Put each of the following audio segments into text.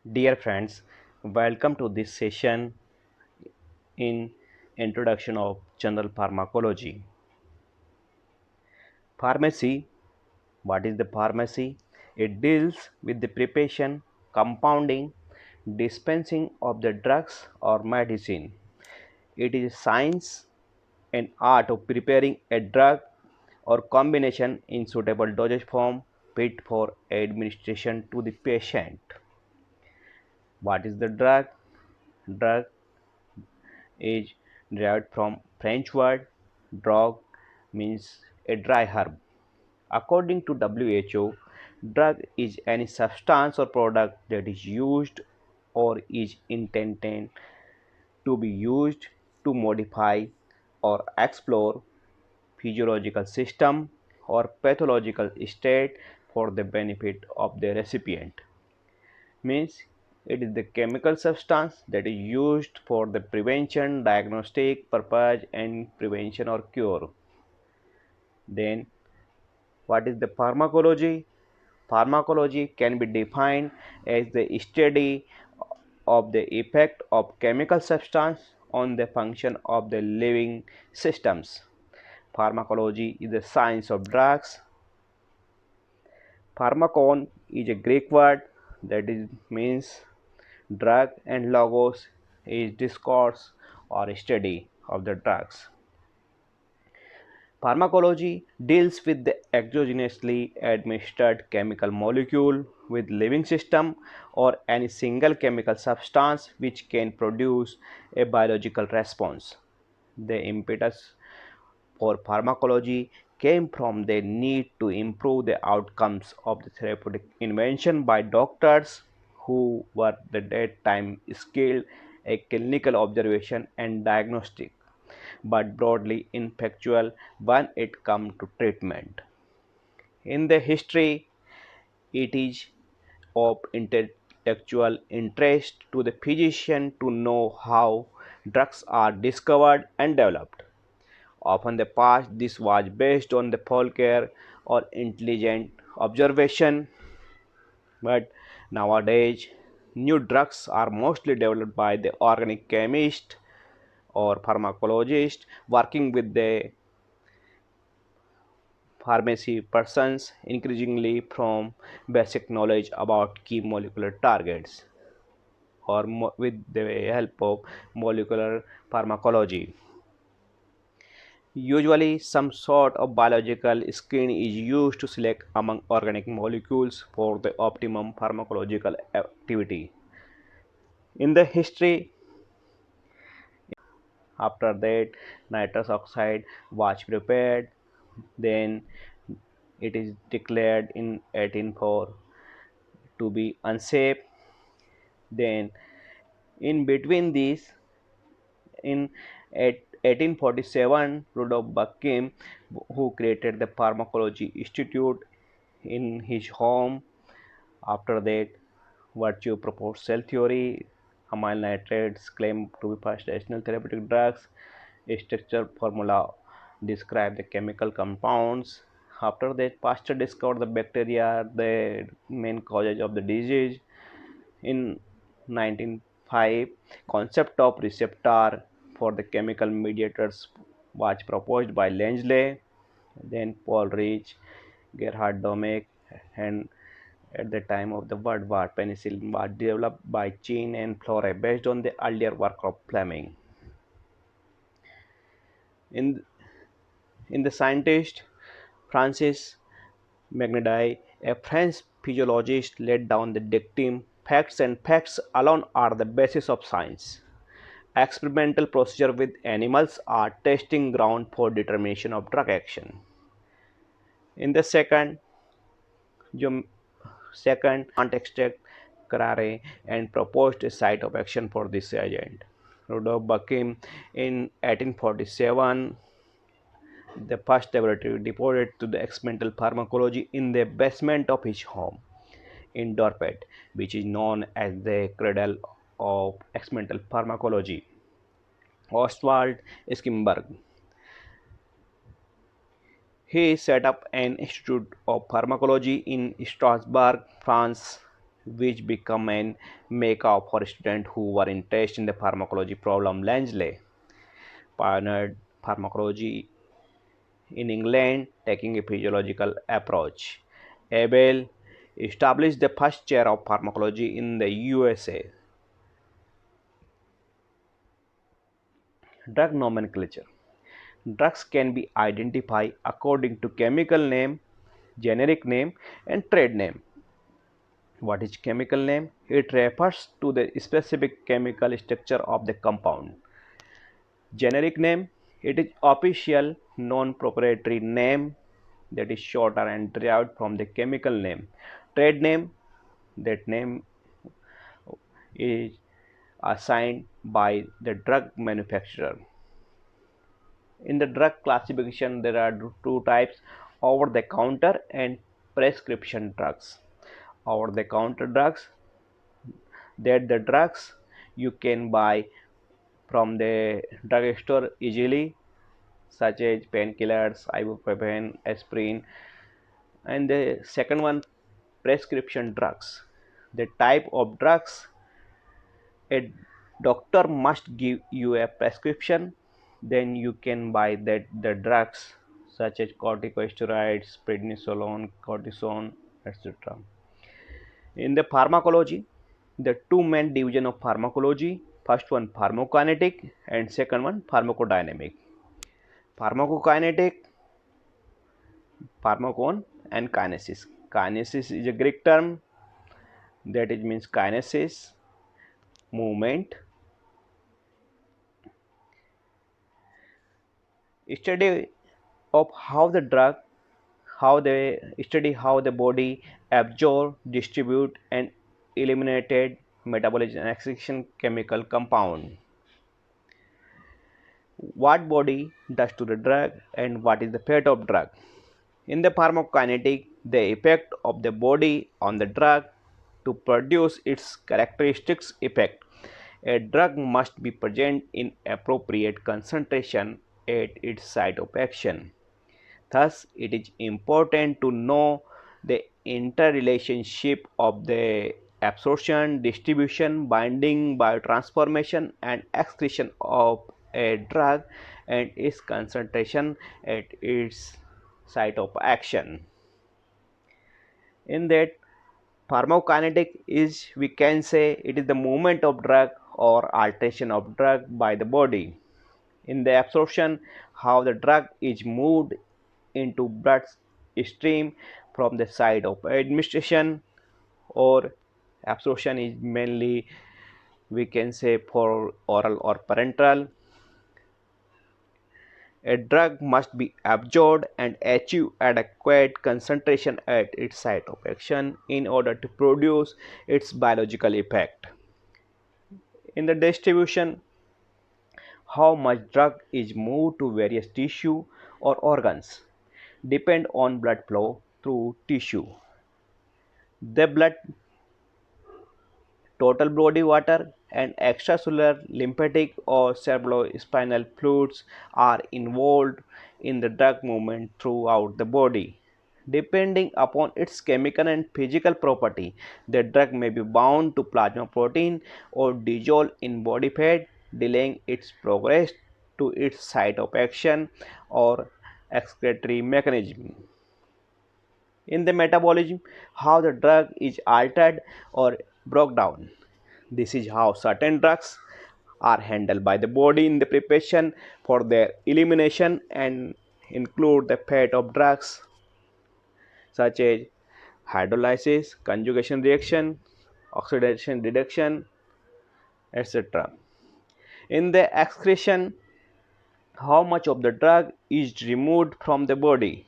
Dear friends, welcome to this session in Introduction of General Pharmacology. Pharmacy. What is the pharmacy? It deals with the preparation, compounding, dispensing of the drugs or medicine. It is science and art of preparing a drug or combination in suitable dosage form fit for administration to the patient. What is the drug? Drug is derived from French word "drogue", means a dry herb. According to WHO, drug is any substance or product that is used or is intended to be used to modify or explore physiological system or pathological state for the benefit of the recipient. Means it is the chemical substance that is used for the prevention, diagnostic purpose and prevention or cure. Then what is the pharmacology? Pharmacology can be defined as the study of the effect of chemical substance on the function of the living systems. Pharmacology is the science of drugs. Pharmacon is a Greek word that is means drug, and logos is discourse or study of the drugs. Pharmacology deals with the exogenously administered chemical molecule with living system or any single chemical substance which can produce a biological response. The impetus for pharmacology came from the need to improve the outcomes of the therapeutic invention by doctors who were at that time skilled at clinical observation and diagnostic, but broadly ineffectual when it comes to treatment. In the history, it is of intellectual interest to the physician to know how drugs are discovered and developed. Often the past this was based on the folklore or intelligent observation, but nowadays new drugs are mostly developed by the organic chemist or pharmacologist working with the pharmacy persons increasingly from basic knowledge about key molecular targets or with the help of molecular pharmacology. Usually, some sort of biological screen is used to select among organic molecules for the optimum pharmacological activity. In the history, after that, nitrous oxide was prepared. Then it is declared in 1804 to be unsafe. Then, in between these, in 1847, Rudolf Buckim, who created the Pharmacology Institute in his home. After that, Virtue proposed cell theory. Amyl nitrates claimed to be first national therapeutic drugs. A structural formula described the chemical compounds. After that, Pasteur discovered the bacteria, the main causes of the disease. In 1905, concept of receptor for the chemical mediators was proposed by Langley, then Paul Rich, Gerhard Domek, and at the time of the World War, penicillin was developed by Chin and Flore based on the earlier work of Fleming. In, in the scientist Francis Magnedi, a French physiologist, laid down the dictum facts and facts alone are the basis of science. Experimental procedure with animals are testing ground for determination of drug action. In the जो plant extract Carrare and proposed a site of action for this agent. Rudolf Buckim in 1847, the first laboratory devoted to the experimental pharmacology in the basement of his home in Dorpat, which is known as the cradle of experimental pharmacology. Oswald Skimberg. He set up an institute of pharmacology in Strasbourg, France. which become an make-up for students who were interested in the pharmacology problem. Langley pioneered pharmacology in England, taking a physiological approach. Abel established the first chair of pharmacology in the USA. Drug nomenclature. Drugs can be identified according to chemical name, generic name, and trade name. What is chemical name? It refers to the specific chemical structure of the compound. Generic name, it is official non-proprietary name that is shorter and derived from the chemical name. Trade name, that name is assigned by the drug manufacturer. In the drug classification, there are two types: over the counter and prescription drugs. Over the counter drugs, that the drugs you can buy from the drugstore easily, such as painkillers, ibuprofen, aspirin. And the second one, prescription drugs. The type of drugs: a doctor must give you a prescription, then you can buy the drugs such as corticosteroids, prednisolone, cortisone, etc. In the pharmacology, the two main division of pharmacology: first one pharmacokinetic and second one pharmacodynamic. Pharmacokinetic, pharmacon, and kinesis. Kinesis is a Greek term that it means kinesis, movement. Study of how they study how the body absorb, distribute, and eliminated metabolism and excretion chemical compound. What body does to the drug and what is the fate of drug. In the pharmacokinetic, the effect of the body on the drug to produce its characteristics effect. A drug must be present in appropriate concentration at its site of action. Thus, it is important to know the interrelationship of the absorption, distribution, binding, biotransformation, and excretion of a drug and its concentration at its site of action. In that, pharmacokinetic is, we can say, it is the movement of drug or alteration of drug by the body. In the absorption, how the drug is moved into blood stream from the site of administration, or absorption is mainly, we can say, for oral or parenteral. A drug must be absorbed and achieve adequate concentration at its site of action in order to produce its biological effect. In the distribution, how much drug is moved to various tissue or organs depend on blood flow through tissue. The blood, total body water, and extracellular lymphatic or cerebrospinal fluids are involved in the drug movement throughout the body. Depending upon its chemical and physical property, the drug may be bound to plasma protein or dissolved in body fat, delaying its progress to its site of action or excretory mechanism. In the metabolism, how the drug is altered or broke down. This is how certain drugs are handled by the body in the preparation for their elimination and include the fate of drugs such as hydrolysis, conjugation reaction, oxidation reduction, etc. In the excretion, how much of the drug is removed from the body.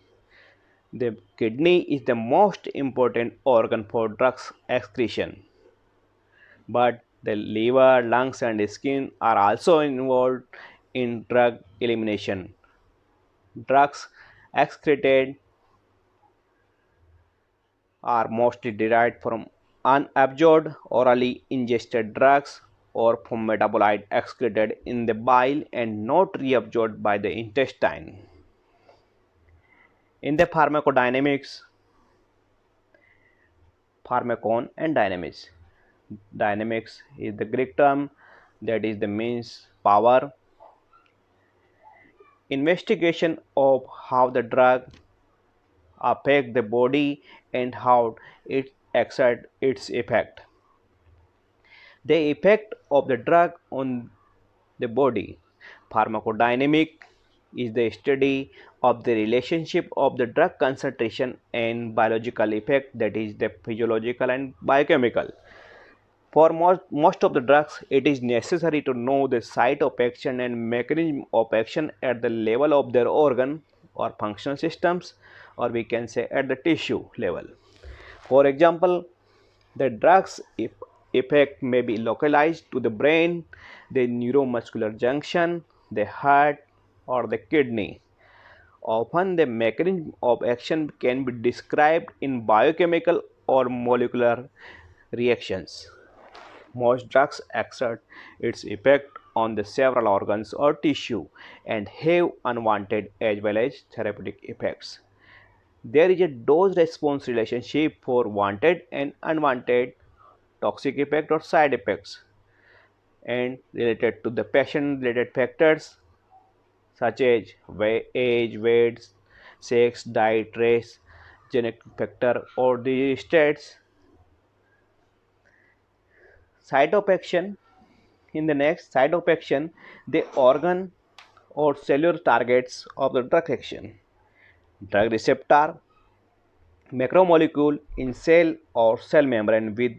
The kidney is the most important organ for drugs excretion, but the liver, lungs, and skin are also involved in drug elimination. Drugs excreted are mostly derived from unabsorbed orally ingested drugs or from metabolite excreted in the bile and not reabsorbed by the intestine. In the pharmacodynamics, Pharmacon and dynamics. Dynamics is the Greek term that is the means power, investigation of how the drug affect the body and how it exert its effect. The effect of the drug on the body. Pharmacodynamic is the study of the relationship of the drug concentration and biological effect, that is the physiological and biochemical. For most of the drugs, it is necessary to know the site of action and mechanism of action at the level of their organ or functional systems, or we can say at the tissue level. For example, the drug's effect may be localized to the brain, the neuromuscular junction, the heart, or the kidney. Often, the mechanism of action can be described in biochemical or molecular reactions. Most drugs exert its effect on the several organs or tissue and have unwanted as well as therapeutic effects. There is a dose response relationship for wanted and unwanted toxic effect or side effects, and related to the patient related factors such as age, weight, sex, diet, race, genetic factor, or the states. Site of action. In the next site of action, the organ or cellular targets of the drug action. Drug receptor, macromolecule in cell or cell membrane with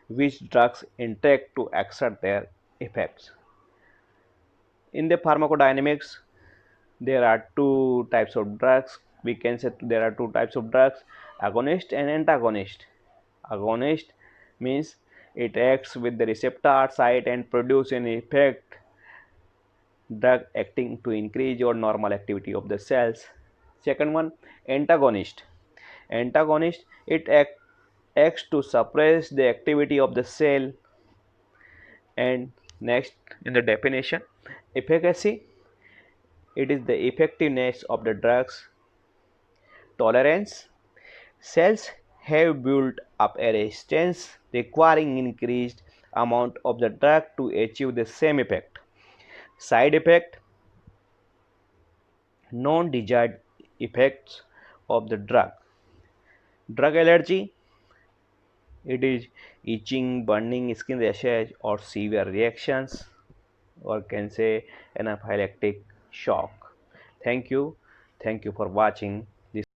which drugs interact to exert their effects. In the pharmacodynamics, there are two types of drugs. We can say there are two types of drugs, agonist and antagonist. Agonist means it acts with the receptor site and produce an effect, drug acting to increase or normal activity of the cells. Second one, antagonist. Antagonist, acts to suppress the activity of the cell. And next, in the definition, efficacy, it is the effectiveness of the drugs. Tolerance, cells have built up a resistance requiring increased amount of the drug to achieve the same effect. Side effect, non-desired effects of the drug. Drug allergy, it is itching, burning, skin rashes, or severe reactions, or can say anaphylactic shock. Thank you. Thank you for watching.